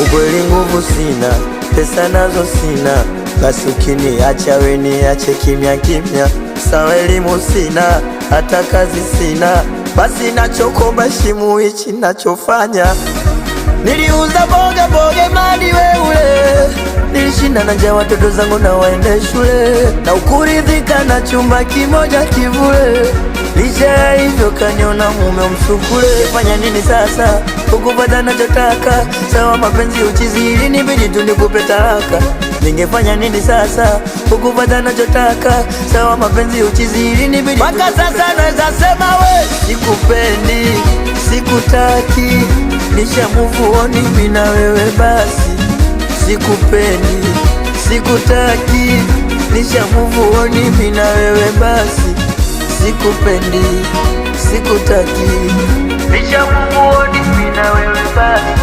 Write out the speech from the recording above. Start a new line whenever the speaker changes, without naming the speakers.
Ukweli nguvu sina, pesa nazo sina, basi ukiniacha we niache kimya kimya. Sawa elimu sina, hata kazi sina, basi nachokomba shimu hichi nachofanya. Niliuza boga mali weule, nilishinda na njaa watoto zangu na waende shule, na ukuridhika na chumba kimoja kivule. Licha ya hivyo kaniona mume msukule. Fanya nini sasa ukupata nachotaka? Sawa mapenzi uchizi, ilinibidi tu nikupe talaka. Ningefanya nini sasa ukupata nachotaka? Sawa mapenzi uchizi, ilinibidi mpaka sasa naweza sema we sikupendi, sikutaki, nisha move on mimi na wewe basi. Sikupendi, sikutaki, nisha move on mimi na wewe basi. Sikupendi, sikutaki, nisha move on mimi na wewe basi.